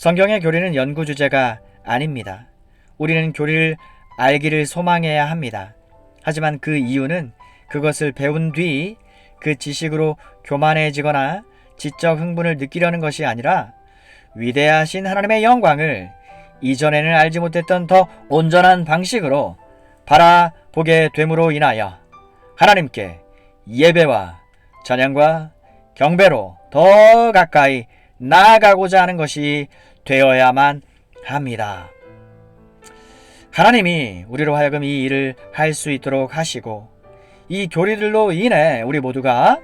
성경의 교리는 연구 주제가 아닙니다. 우리는 교리를 알기를 소망해야 합니다. 하지만 그 이유는 그것을 배운 뒤 그 지식으로 교만해지거나 지적 흥분을 느끼려는 것이 아니라 위대하신 하나님의 영광을 이전에는 알지 못했던 더 온전한 방식으로 바라보게 됨으로 인하여 하나님께 예배와 찬양과 경배로 더 가까이 나아가고자 하는 것이 되어야만 합니다. 하나님이 우리로 하여금 이 일을 할 수 있도록 하시고 이 교리들로 인해 우리 모두가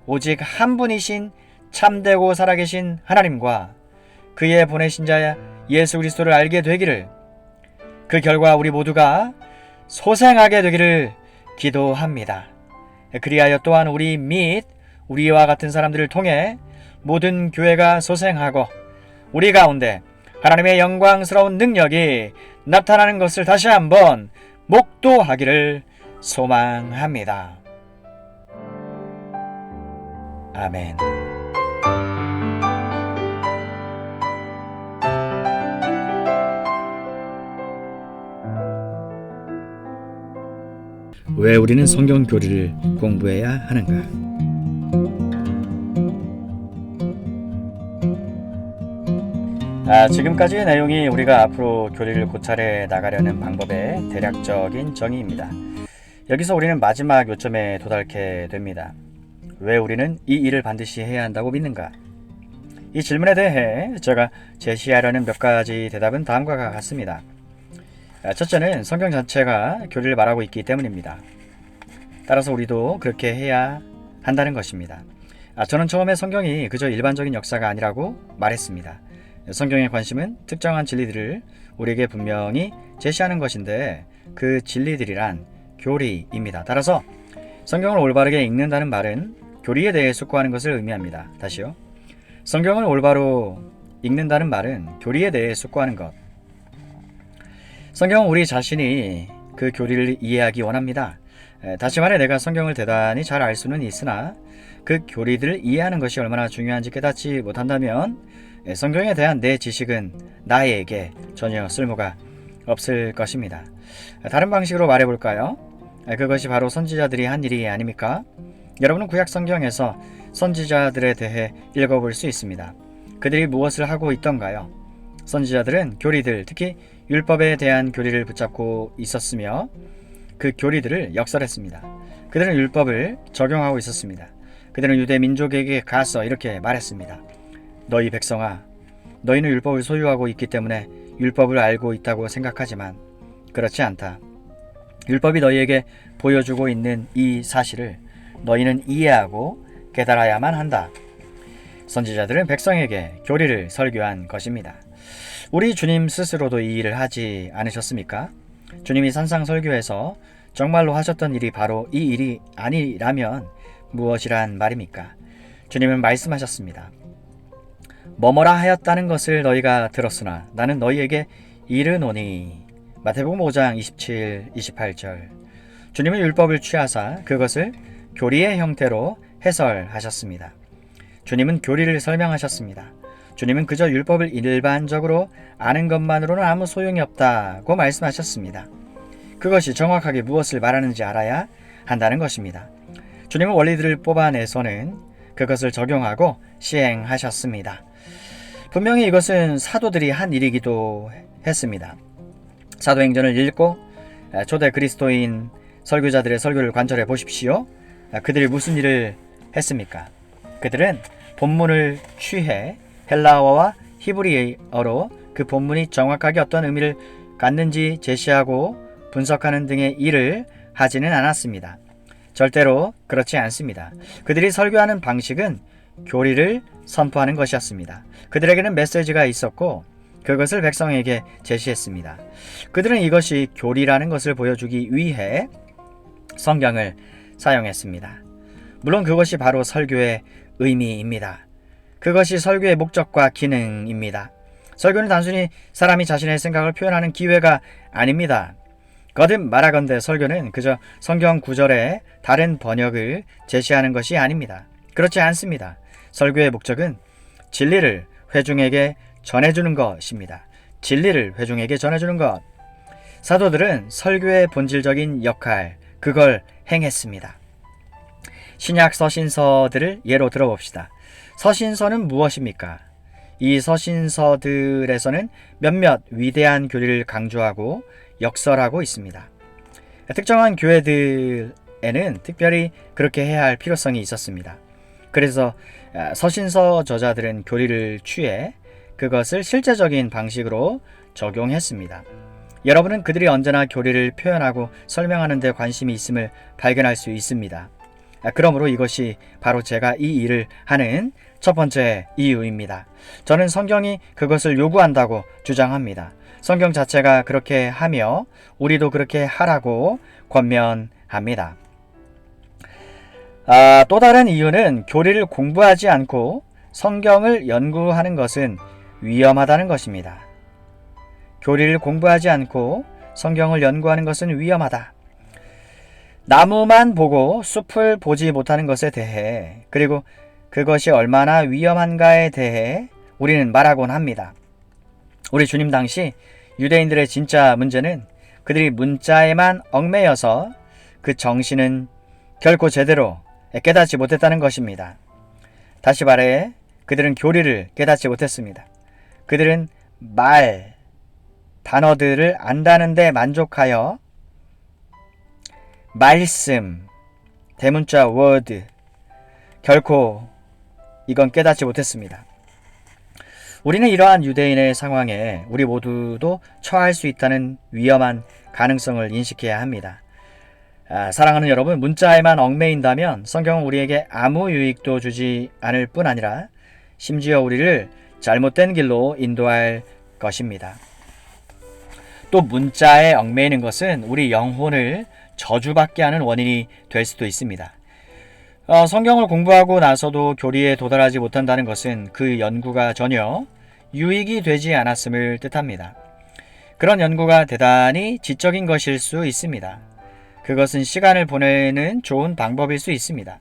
오직 한 분이신 참되고 살아계신 하나님과 그의 보내신 자 예수 그리스도를 알게 되기를, 그 결과 우리 모두가 소생하게 되기를 기도합니다. 그리하여 또한 우리 및 우리와 같은 사람들을 통해 모든 교회가 소생하고 우리 가운데 하나님의 영광스러운 능력이 나타나는 것을 다시 한번 목도하기를 소망합니다. 아멘. 왜 우리는 성경 교리를 공부해야 하는가? 지금까지의 내용이 우리가 앞으로 교리를 고찰해 나가려는 방법의 대략적인 정의입니다. 여기서 우리는 마지막 요점에 도달하게 됩니다. 왜 우리는 이 일을 반드시 해야 한다고 믿는가? 이 질문에 대해 제가 제시하려는 몇 가지 대답은 다음과 같습니다. 첫째는 성경 자체가 교리를 말하고 있기 때문입니다. 따라서 우리도 그렇게 해야 한다는 것입니다. 저는 처음에 성경이 그저 일반적인 역사가 아니라고 말했습니다. 성경의 관심은 특정한 진리들을 우리에게 분명히 제시하는 것인데 그 진리들이란 교리입니다. 따라서 성경을 올바르게 읽는다는 말은 교리에 대해 숙고하는 것을 의미합니다. 다시요. 성경을 올바로 읽는다는 말은 교리에 대해 숙고하는 것. 성경은 우리 자신이 그 교리를 이해하기 원합니다. 다시 말해 내가 성경을 대단히 잘 알 수는 있으나 그 교리들을 이해하는 것이 얼마나 중요한지 깨닫지 못한다면 성경에 대한 내 지식은 나에게 전혀 쓸모가 없을 것입니다. 다른 방식으로 말해볼까요? 그것이 바로 선지자들이 한 일이 아닙니까? 여러분은 구약 성경에서 선지자들에 대해 읽어볼 수 있습니다. 그들이 무엇을 하고 있던가요? 선지자들은 교리들, 특히 율법에 대한 교리를 붙잡고 있었으며 그 교리들을 역설했습니다. 그들은 율법을 적용하고 있었습니다. 그들은 유대 민족에게 가서 이렇게 말했습니다. 너희 백성아, 너희는 율법을 소유하고 있기 때문에 율법을 알고 있다고 생각하지만 그렇지 않다. 율법이 너희에게 보여주고 있는 이 사실을 너희는 이해하고 깨달아야만 한다. 선지자들은 백성에게 교리를 설교한 것입니다. 우리 주님 스스로도 이 일을 하지 않으셨습니까? 주님이 산상설교에서 정말로 하셨던 일이 바로 이 일이 아니라면 무엇이란 말입니까? 주님은 말씀하셨습니다. 뭐뭐라 하였다는 것을 너희가 들었으나 나는 너희에게 이르노니. 마태복음 5장 27, 28절. 주님은 율법을 취하사 그것을 교리의 형태로 해설하셨습니다. 주님은 교리를 설명하셨습니다. 주님은 그저 율법을 일반적으로 아는 것만으로는 아무 소용이 없다고 말씀하셨습니다. 그것이 정확하게 무엇을 말하는지 알아야 한다는 것입니다. 주님은 원리들을 뽑아내서는 그것을 적용하고 시행하셨습니다. 분명히 이것은 사도들이 한 일이기도 했습니다. 사도행전을 읽고 초대 그리스도인 설교자들의 설교를 관찰해 보십시오. 그들이 무슨 일을 했습니까? 그들은 본문을 취해 헬라어와 히브리어로 그 본문이 정확하게 어떤 의미를 갖는지 제시하고 분석하는 등의 일을 하지는 않았습니다. 절대로 그렇지 않습니다. 그들이 설교하는 방식은 교리를 선포하는 것이었습니다. 그들에게는 메시지가 있었고 그것을 백성에게 제시했습니다. 그들은 이것이 교리라는 것을 보여주기 위해 성경을 사용했습니다. 물론 그것이 바로 설교의 의미입니다. 그것이 설교의 목적과 기능입니다. 설교는 단순히 사람이 자신의 생각을 표현하는 기회가 아닙니다. 거듭 말하건대 설교는 그저 성경 구절의 다른 번역을 제시하는 것이 아닙니다. 그렇지 않습니다. 설교의 목적은 진리를 회중에게 전해주는 것입니다. 진리를 회중에게 전해주는 것. 사도들은 설교의 본질적인 역할, 그걸 행했습니다. 신약 서신서들을 예로 들어봅시다. 서신서는 무엇입니까? 이 서신서들에서는 몇몇 위대한 교리를 강조하고 역설하고 있습니다. 특정한 교회들에는 특별히 그렇게 해야 할 필요성이 있었습니다. 그래서 서신서 저자들은 교리를 취해 그것을 실제적인 방식으로 적용했습니다. 여러분은 그들이 언제나 교리를 표현하고 설명하는 데 관심이 있음을 발견할 수 있습니다. 그러므로 이것이 바로 제가 이 일을 하는 첫 번째 이유입니다. 저는 성경이 그것을 요구한다고 주장합니다. 성경 자체가 그렇게 하며 우리도 그렇게 하라고 권면합니다. 또 다른 이유는 교리를 공부하지 않고 성경을 연구하는 것은 위험하다는 것입니다. 교리를 공부하지 않고 성경을 연구하는 것은 위험하다. 나무만 보고 숲을 보지 못하는 것에 대해, 그리고 그것이 얼마나 위험한가에 대해 우리는 말하곤 합니다. 우리 주님 당시 유대인들의 진짜 문제는 그들이 문자에만 얽매여서 그 정신은 결코 제대로 깨닫지 못했다는 것입니다. 다시 말해 그들은 교리를 깨닫지 못했습니다. 그들은 단어들을 안다는 데 만족하여 말씀, 대문자 word, 결코 이건 깨닫지 못했습니다. 우리는 이러한 유대인의 상황에 우리 모두도 처할 수 있다는 위험한 가능성을 인식해야 합니다. 사랑하는 여러분, 문자에만 얽매인다면 성경은 우리에게 아무 유익도 주지 않을 뿐 아니라 심지어 우리를 잘못된 길로 인도할 것입니다. 또 문자에 얽매이는 것은 우리 영혼을 저주받게 하는 원인이 될 수도 있습니다. 성경을 공부하고 나서도 교리에 도달하지 못한다는 것은 그 연구가 전혀 유익이 되지 않았음을 뜻합니다. 그런 연구가 대단히 지적인 것일 수 있습니다. 그것은 시간을 보내는 좋은 방법일 수 있습니다.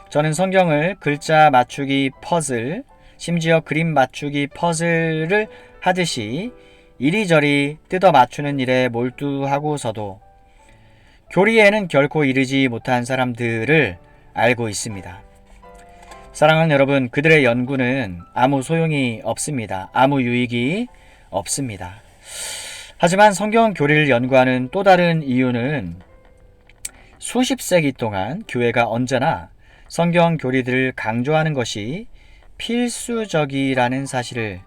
저는 성경을 글자 맞추기 퍼즐, 심지어 그림 맞추기 퍼즐을 하듯이 이리저리 뜯어 맞추는 일에 몰두하고서도 교리에는 결코 이르지 못한 사람들을 알고 있습니다. 사랑하는 여러분, 그들의 연구는 아무 소용이 없습니다. 아무 유익이 없습니다. 하지만 성경 교리를 연구하는 또 다른 이유는 수십 세기 동안 교회가 언제나 성경 교리들을 강조하는 것이 필수적이라는 사실을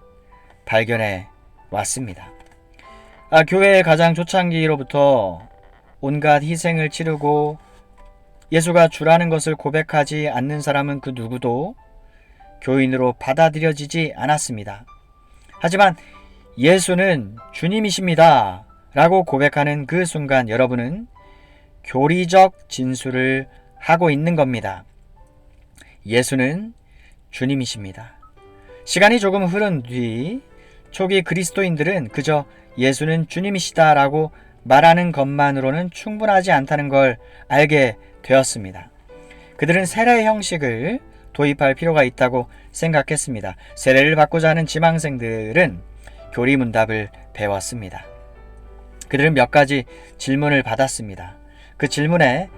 발견해 왔습니다. 교회의 가장 초창기로부터 온갖 희생을 치르고 예수가 주라는 것을 고백하지 않는 사람은 그 누구도 교인으로 받아들여지지 않았습니다. 하지만 예수는 주님이십니다 라고 고백하는 그 순간 여러분은 교리적 진술을 하고 있는 겁니다. 예수는 주님이십니다. 시간이 조금 흐른 뒤 초기 그리스도인들은 그저 예수는 주님이시다 라고 말하는 것만으로는 충분하지 않다는 걸 알게 되었습니다. 그들은 세례 형식을 도입할 필요가 있다고 생각했습니다. 세례를 받고자 하는 지망생들은 교리문답을 배웠습니다. 그들은 몇 가지 질문을 받았습니다. 그 질문에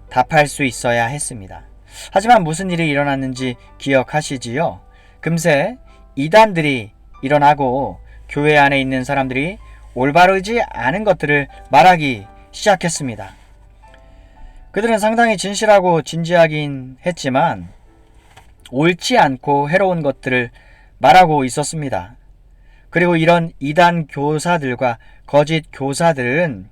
답할 수 있어야 했습니다. 하지만 무슨 일이 일어났는지 기억하시지요? 금세 이단들이 일어나고 교회 안에 있는 사람들이 올바르지 않은 것들을 말하기 시작했습니다. 그들은 상당히 진실하고 진지하긴 했지만 옳지 않고 해로운 것들을 말하고 있었습니다. 그리고 이런 이단 교사들과 거짓 교사들은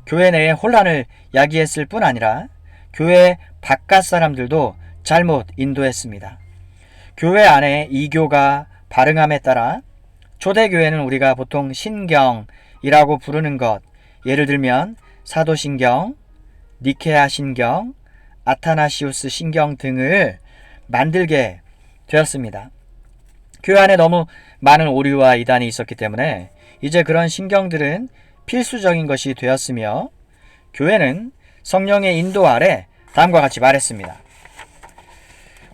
교회 내에 혼란을 야기했을 뿐 아니라 교회 바깥 사람들도 잘못 인도했습니다. 교회 안에 이교가 발응함에 따라 초대교회는 우리가 보통 신경이라고 부르는 것, 예를 들면 사도신경, 니케아 신경, 아타나시우스 신경 등을 만들게 되었습니다. 교회 안에 너무 많은 오류와 이단이 있었기 때문에 이제 그런 신경들은 필수적인 것이 되었으며 교회는 성령의 인도 아래 다음과 같이 말했습니다.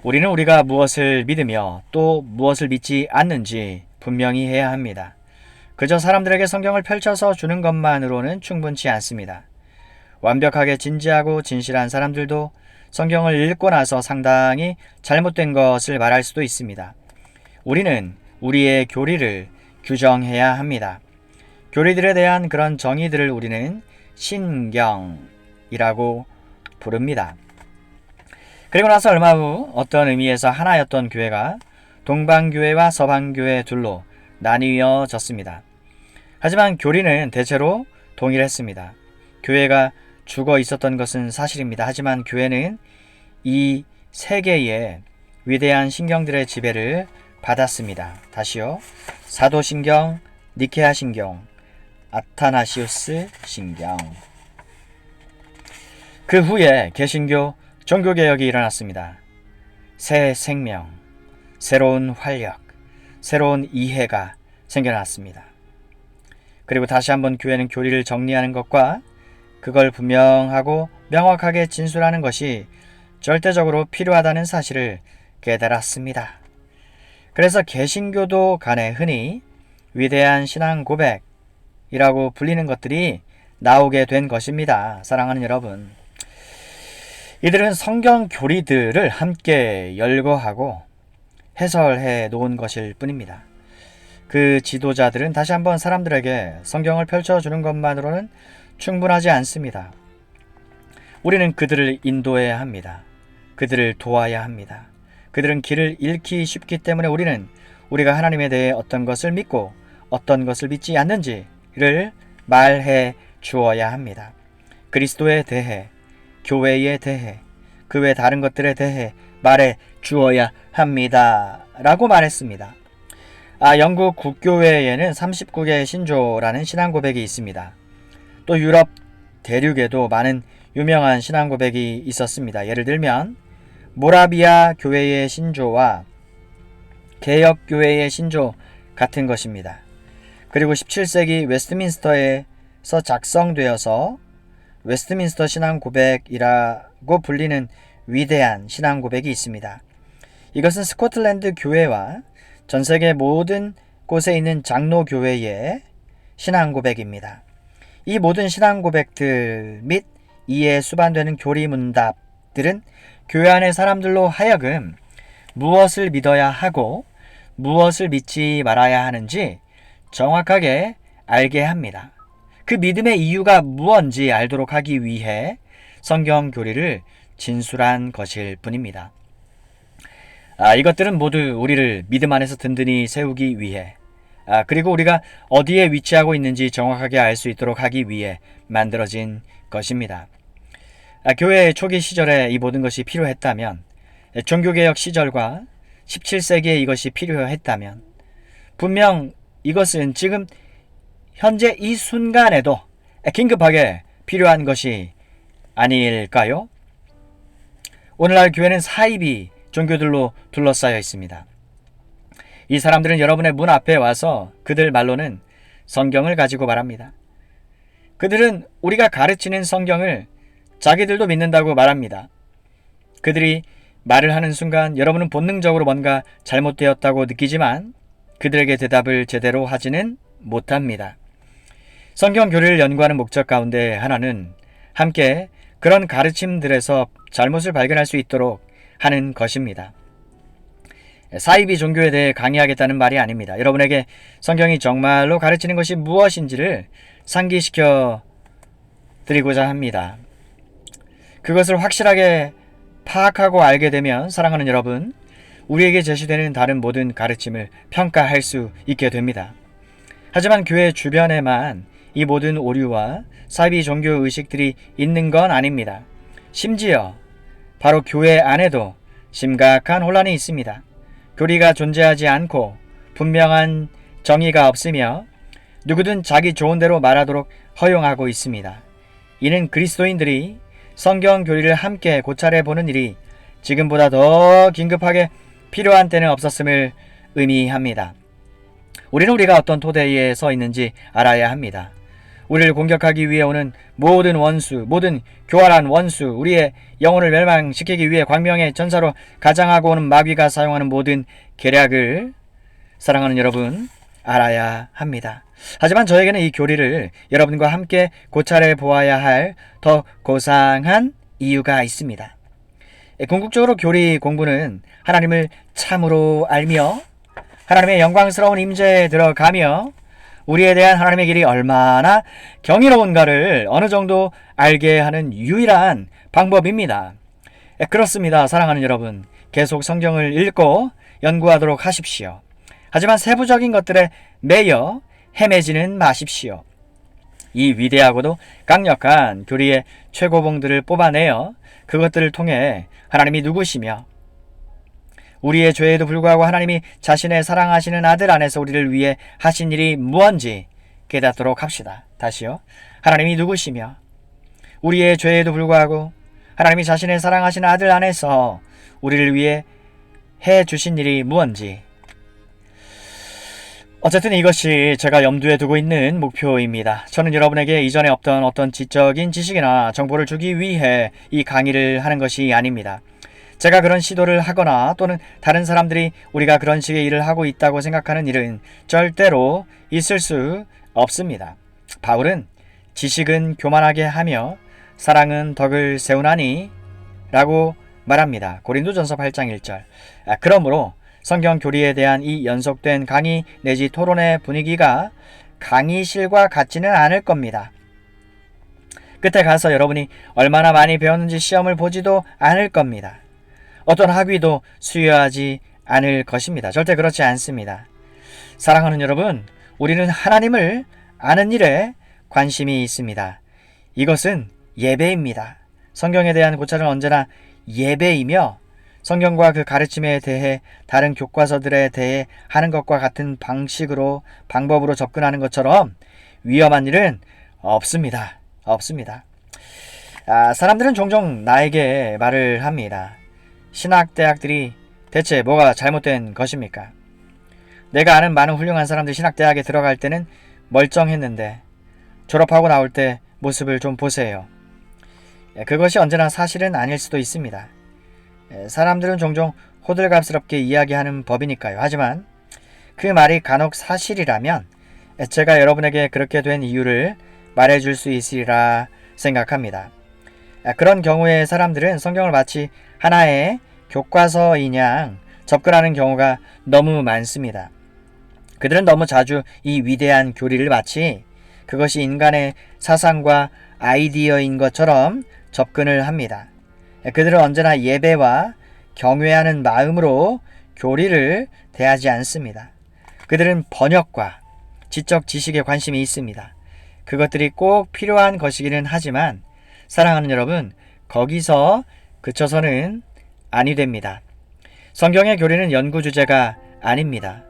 우리는 우리가 무엇을 믿으며 또 무엇을 믿지 않는지 분명히 해야 합니다. 그저 사람들에게 성경을 펼쳐서 주는 것만으로는 충분치 않습니다. 완벽하게 진지하고 진실한 사람들도 성경을 읽고 나서 상당히 잘못된 것을 말할 수도 있습니다. 우리는 우리의 교리를 규정해야 합니다. 교리들에 대한 그런 정의들을 우리는 신경이라고 부릅니다. 그리고 나서 얼마 후 어떤 의미에서 하나였던 교회가 동방교회와 서방교회 둘로 나뉘어졌습니다. 하지만 교리는 대체로 동일했습니다. 교회가 죽어 있었던 것은 사실입니다. 하지만 교회는 이 세계의 위대한 신경들의 지배를 받았습니다. 다시요. 사도신경, 니케아 신경, 아타나시우스 신경. 그 후에 개신교 종교개혁이 일어났습니다. 새 생명, 새로운 활력, 새로운 이해가 생겨났습니다. 그리고 다시 한번 교회는 교리를 정리하는 것과 그걸 분명하고 명확하게 진술하는 것이 절대적으로 필요하다는 사실을 깨달았습니다. 그래서 개신교도 간에 흔히 위대한 신앙 고백이라고 불리는 것들이 나오게 된 것입니다. 사랑하는 여러분, 이들은 성경 교리들을 함께 열거하고 해설해 놓은 것일 뿐입니다. 그 지도자들은 다시 한번 사람들에게 성경을 펼쳐주는 것만으로는 충분하지 않습니다. 우리는 그들을 인도해야 합니다. 그들을 도와야 합니다. 그들은 길을 잃기 쉽기 때문에 우리는 우리가 하나님에 대해 어떤 것을 믿고 어떤 것을 믿지 않는지를 말해 주어야 합니다. 그리스도에 대해, 교회에 대해, 그 외 다른 것들에 대해 말해 주어야 합니다. 라고 말했습니다. 영국 국교회에는 39개 신조라는 신앙 고백이 있습니다. 또 유럽 대륙에도 많은 유명한 신앙 고백이 있었습니다. 예를 들면 모라비아 교회의 신조와 개혁교회의 신조 같은 것입니다. 그리고 17세기 웨스트민스터에서 작성되어서 웨스트민스터 신앙 고백이라고 불리는 위대한 신앙 고백이 있습니다. 이것은 스코틀랜드 교회와 전 세계 모든 곳에 있는 장로 교회의 신앙 고백입니다. 이 모든 신앙 고백들 및 이에 수반되는 교리 문답들은 교회 안의 사람들로 하여금 무엇을 믿어야 하고 무엇을 믿지 말아야 하는지 정확하게 알게 합니다. 그 믿음의 이유가 무엇인지 알도록 하기 위해 성경 교리를 진술한 것일 뿐입니다. 이것들은 모두 우리를 믿음 안에서 든든히 세우기 위해, 그리고 우리가 어디에 위치하고 있는지 정확하게 알 수 있도록 하기 위해 만들어진 것입니다. 교회의 초기 시절에 이 모든 것이 필요했다면, 종교개혁 시절과 17세기에 이것이 필요했다면, 분명 이것은 지금 현재 이 순간에도 긴급하게 필요한 것이 아닐까요? 오늘날 교회는 사이비 종교들로 둘러싸여 있습니다. 이 사람들은 여러분의 문 앞에 와서 그들 말로는 성경을 가지고 말합니다. 그들은 우리가 가르치는 성경을 자기들도 믿는다고 말합니다. 그들이 말을 하는 순간 여러분은 본능적으로 뭔가 잘못되었다고 느끼지만 그들에게 대답을 제대로 하지는 못합니다. 성경 교리를 연구하는 목적 가운데 하나는 함께 그런 가르침들에서 잘못을 발견할 수 있도록 하는 것입니다. 사이비 종교에 대해 강의하겠다는 말이 아닙니다. 여러분에게 성경이 정말로 가르치는 것이 무엇인지를 상기시켜 드리고자 합니다. 그것을 확실하게 파악하고 알게 되면 사랑하는 여러분, 우리에게 제시되는 다른 모든 가르침을 평가할 수 있게 됩니다. 하지만 교회 주변에만 이 모든 오류와 사이비 종교 의식들이 있는 건 아닙니다. 심지어 바로 교회 안에도 심각한 혼란이 있습니다. 교리가 존재하지 않고 분명한 정의가 없으며 누구든 자기 좋은 대로 말하도록 허용하고 있습니다. 이는 그리스도인들이 성경 교리를 함께 고찰해 보는 일이 지금보다 더 긴급하게 필요한 때는 없었음을 의미합니다. 우리는 우리가 어떤 토대에 서 있는지 알아야 합니다. 우리를 공격하기 위해 오는 모든 원수, 모든 교활한 원수, 우리의 영혼을 멸망시키기 위해 광명의 전사로 가장하고 오는 마귀가 사용하는 모든 계략을 사랑하는 여러분, 알아야 합니다. 하지만 저에게는 이 교리를 여러분과 함께 고찰해 보아야 할 더 고상한 이유가 있습니다. 궁극적으로 교리 공부는 하나님을 참으로 알며 하나님의 영광스러운 임재에 들어가며 우리에 대한 하나님의 길이 얼마나 경이로운가를 어느 정도 알게 하는 유일한 방법입니다. 그렇습니다. 사랑하는 여러분, 계속 성경을 읽고 연구하도록 하십시오. 하지만 세부적인 것들에 매여 헤매지는 마십시오. 이 위대하고도 강력한 교리의 최고봉들을 뽑아내어 그것들을 통해 하나님이 누구시며 우리의 죄에도 불구하고 하나님이 자신의 사랑하시는 아들 안에서 우리를 위해 하신 일이 무언지 깨닫도록 합시다. 다시요. 하나님이 누구시며 우리의 죄에도 불구하고 하나님이 자신의 사랑하시는 아들 안에서 우리를 위해 해 주신 일이 무언지. 어쨌든 이것이 제가 염두에 두고 있는 목표입니다. 저는 여러분에게 이전에 없던 어떤 지적인 지식이나 정보를 주기 위해 이 강의를 하는 것이 아닙니다. 제가 그런 시도를 하거나 또는 다른 사람들이 우리가 그런 식의 일을 하고 있다고 생각하는 일은 절대로 있을 수 없습니다. 바울은 지식은 교만하게 하며 사랑은 덕을 세우나니 라고 말합니다. 고린도전서 8장 1절. 그러므로 성경 교리에 대한 이 연속된 강의 내지 토론의 분위기가 강의실과 같지는 않을 겁니다. 끝에 가서 여러분이 얼마나 많이 배웠는지 시험을 보지도 않을 겁니다. 어떤 학위도 수여하지 않을 것입니다. 절대 그렇지 않습니다. 사랑하는 여러분, 우리는 하나님을 아는 일에 관심이 있습니다. 이것은 예배입니다. 성경에 대한 고찰은 언제나 예배이며 성경과 그 가르침에 대해 다른 교과서들에 대해 하는 것과 같은 방법으로 접근하는 것처럼 위험한 일은 없습니다. 사람들은 종종 나에게 말을 합니다. 신학대학들이 대체 뭐가 잘못된 것입니까? 내가 아는 많은 훌륭한 사람들 신학대학에 들어갈 때는 멀쩡했는데 졸업하고 나올 때 모습을 좀 보세요. 그것이 언제나 사실은 아닐 수도 있습니다. 사람들은 종종 호들갑스럽게 이야기하는 법이니까요. 하지만 그 말이 간혹 사실이라면 제가 여러분에게 그렇게 된 이유를 말해줄 수 있으리라 생각합니다. 그런 경우에 사람들은 성경을 마치 하나의 교과서이냥 접근하는 경우가 너무 많습니다. 그들은 너무 자주 이 위대한 교리를 마치 그것이 인간의 사상과 아이디어인 것처럼 접근을 합니다. 그들은 언제나 예배와 경외하는 마음으로 교리를 대하지 않습니다. 그들은 번역과 지적 지식에 관심이 있습니다. 그것들이 꼭 필요한 것이기는 하지만 사랑하는 여러분, 거기서 그쳐서는 아니 됩니다. 성경의 교리는 연구 주제가 아닙니다.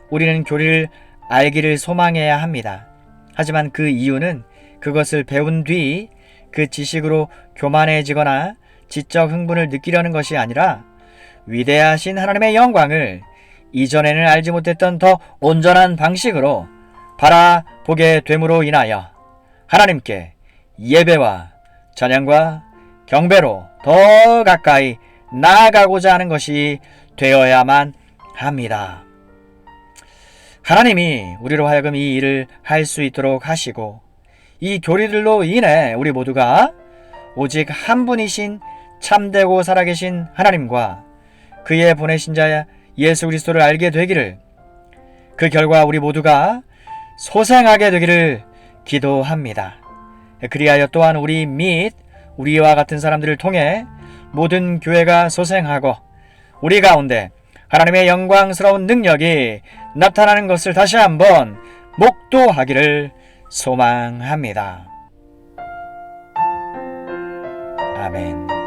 우리는 교리를 알기를 소망해야 합니다. 하지만 그 이유는 그것을 배운 뒤 그 지식으로 교만해지거나 지적 흥분을 느끼려는 것이 아니라 위대하신 하나님의 영광을 이전에는 알지 못했던 더 온전한 방식으로 바라보게 됨으로 인하여 하나님께 예배와 찬양과 경배로 더 가까이 나아가고자 하는 것이 되어야만 합니다. 하나님이 우리로 하여금 이 일을 할 수 있도록 하시고 이 교리들로 인해 우리 모두가 오직 한 분이신 참되고 살아계신 하나님과 그의 보내신 자 예수 그리스도를 알게 되기를, 그 결과 우리 모두가 소생하게 되기를 기도합니다. 그리하여 또한 우리 및 우리와 같은 사람들을 통해 모든 교회가 소생하고 우리 가운데 하나님의 영광스러운 능력이 나타나는 것을 다시 한번 목도하기를 소망합니다. 아멘.